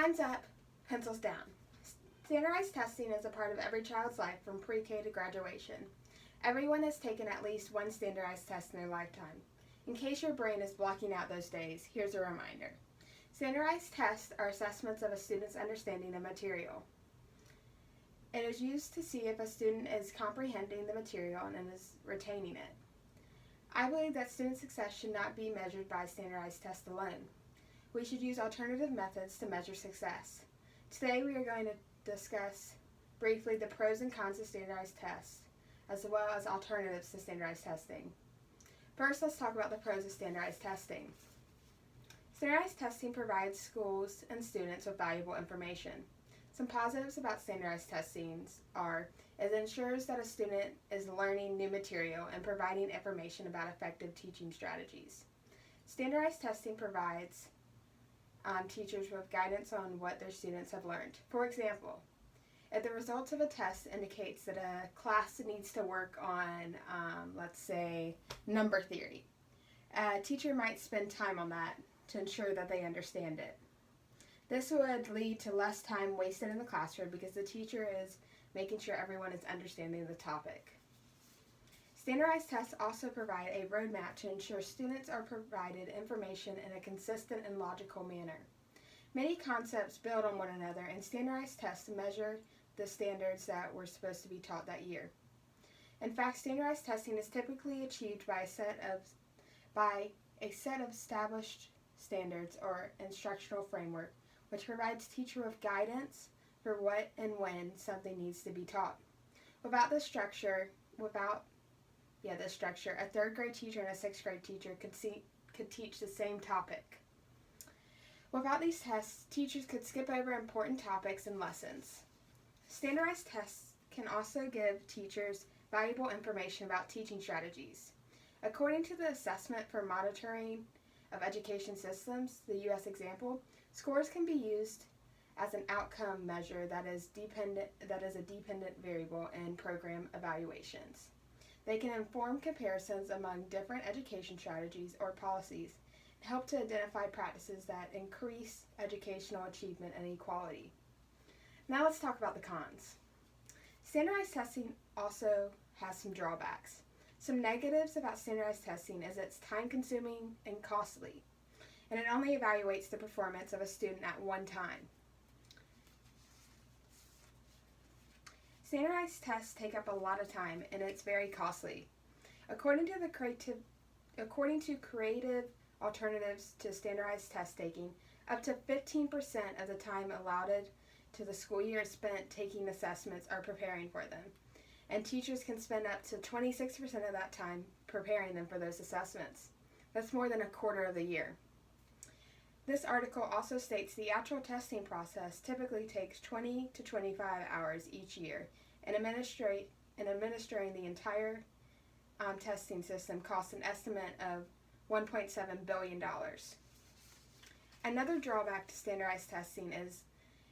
Time's up, pencils down. Standardized testing is a part of every child's life from pre-K to graduation. Everyone has taken at least one standardized test in their lifetime. In case your brain is blocking out those days, here's a reminder. Standardized tests are assessments of a student's understanding of material. It is used to see if a student is comprehending the material and is retaining it. I believe that student success should not be measured by standardized tests alone. We should use alternative methods to measure success. Today we are going to discuss briefly the pros and cons of standardized tests, as well as alternatives to standardized testing. First, let's talk about the pros of standardized testing. Standardized testing provides schools and students with valuable information. Some positives about standardized testing are it ensures that a student is learning new material and providing information about effective teaching strategies. Standardized testing provides teachers with guidance on what their students have learned. For example, if the results of a test indicates that a class needs to work on, let's say, number theory, a teacher might spend time on that to ensure that they understand it. This would lead to less time wasted in the classroom because the teacher is making sure everyone is understanding the topic. Standardized tests also provide a roadmap to ensure students are provided information in a consistent and logical manner. Many concepts build on one another, and standardized tests measure the standards that were supposed to be taught that year. In fact, standardized testing is typically achieved by a set of established standards or instructional framework, which provides teacher with guidance for what and when something needs to be taught. Without this structure, a third grade teacher and a sixth grade teacher could teach the same topic. Without these tests, teachers could skip over important topics and lessons. Standardized tests can also give teachers valuable information about teaching strategies. According to the Assessment for Monitoring of Education Systems, the U.S. example, scores can be used as an outcome measure that is a dependent variable in program evaluations. They can inform comparisons among different education strategies or policies and help to identify practices that increase educational achievement and equality. Now let's talk about the cons. Standardized testing also has some drawbacks. Some negatives about standardized testing is it's time-consuming and costly, and it only evaluates the performance of a student at one time. Standardized tests take up a lot of time, and it's very costly. According to creative alternatives to standardized test taking, up to 15% of the time allotted to the school year is spent taking assessments or preparing for them, and teachers can spend up to 26% of that time preparing them for those assessments. That's more than a quarter of the year. This article also states the actual testing process typically takes 20 to 25 hours each year, and administering the entire testing system costs an estimate of $1.7 billion. Another drawback to standardized testing is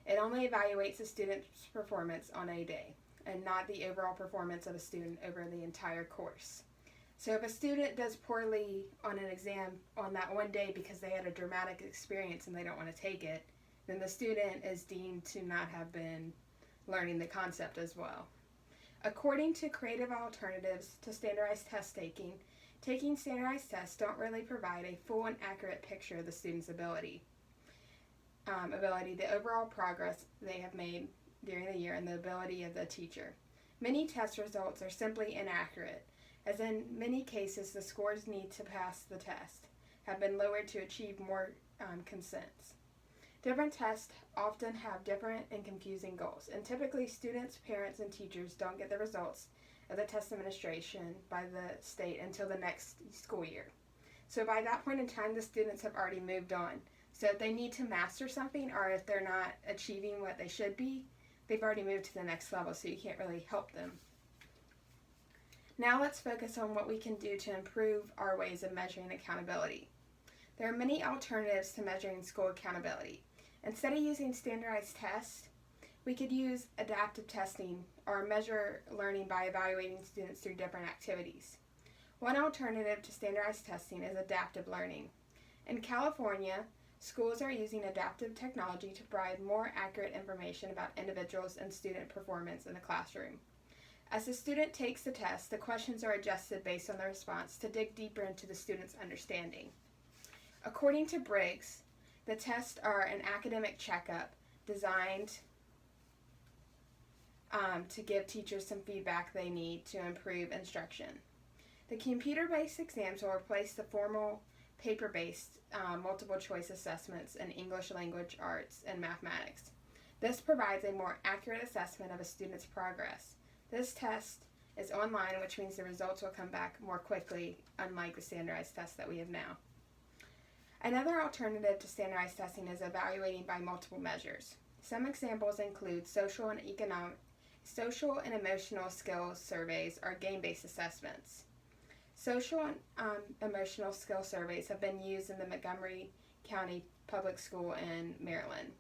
it only evaluates a student's performance on a day, and not the overall performance of a student over the entire course. So if a student does poorly on an exam on that one day because they had a dramatic experience and they don't want to take it, then the student is deemed to not have been learning the concept as well. According to creative alternatives to standardized test taking standardized tests don't really provide a full and accurate picture of the student's ability, the overall progress they have made during the year, and the ability of the teacher. Many test results are simply inaccurate, as in many cases the scores needed to pass the test have been lowered to achieve more consents. Different tests often have different and confusing goals, and typically students, parents, and teachers don't get the results of the test administration by the state until the next school year. So by that point in time, the students have already moved on. So if they need to master something, or if they're not achieving what they should be, they've already moved to the next level, so you can't really help them. Now let's focus on what we can do to improve our ways of measuring accountability. There are many alternatives to measuring school accountability. Instead of using standardized tests, we could use adaptive testing or measure learning by evaluating students through different activities. One alternative to standardized testing is adaptive learning. In California, Schools are using adaptive technology to provide more accurate information about individuals and student performance in the classroom. As the student takes the test, the questions are adjusted based on the response to dig deeper into the student's understanding. According to Briggs, the tests are an academic checkup designed to give teachers some feedback they need to improve instruction. The computer-based exams will replace the formal paper-based multiple choice assessments in English language arts and mathematics. This provides a more accurate assessment of a student's progress. This test is online, which means the results will come back more quickly, unlike the standardized tests that we have now. Another alternative to standardized testing is evaluating by multiple measures. Some examples include social and emotional skills surveys or game-based assessments. Social and emotional skill surveys have been used in the Montgomery County Public School in Maryland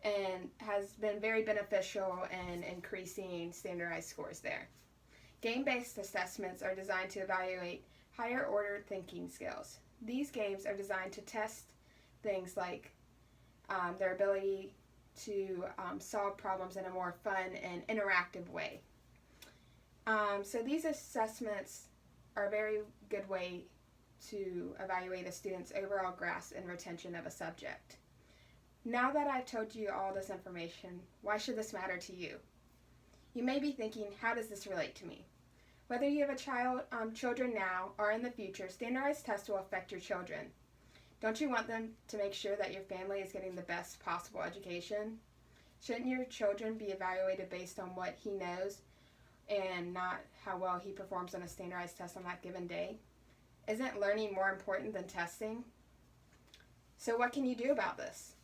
and has been very beneficial in increasing standardized scores there. Game-based assessments are designed to evaluate higher order thinking skills. These games are designed to test things like their ability to solve problems in a more fun and interactive way. So these assessments are a very good way to evaluate a student's overall grasp and retention of a subject. Now that I've told you all this information, why should this matter to you? You may be thinking, how does this relate to me? Whether you have children now or in the future, standardized tests will affect your children. Don't you want them to make sure that your family is getting the best possible education? Shouldn't your children be evaluated based on what he knows and not how well he performs on a standardized test on that given day? Isn't learning more important than testing? So what can you do about this?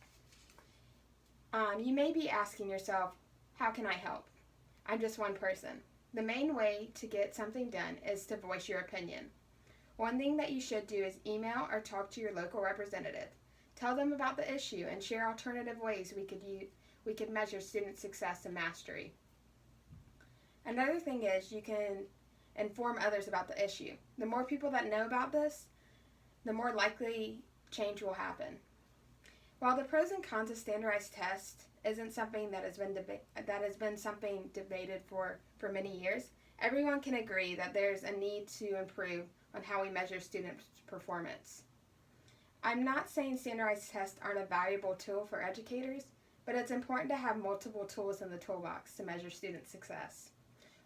You may be asking yourself, how can I help? I'm just one person. The main way to get something done is to voice your opinion. One thing that you should do is email or talk to your local representative. Tell them about the issue and share alternative ways we could measure student success and mastery. Another thing is you can inform others about the issue. The more people that know about this, the more likely change will happen. While the pros and cons of standardized tests isn't something that has been something debated for many years, everyone can agree that there's a need to improve on how we measure student performance. I'm not saying standardized tests aren't a valuable tool for educators, but it's important to have multiple tools in the toolbox to measure student success.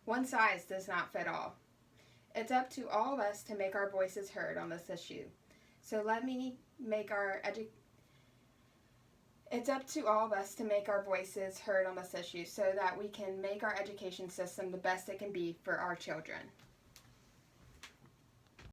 One size does not fit all. It's up to all of us to make our voices heard on this issue. It's up to all of us to make our voices heard on this issue so that we can make our education system the best it can be for our children.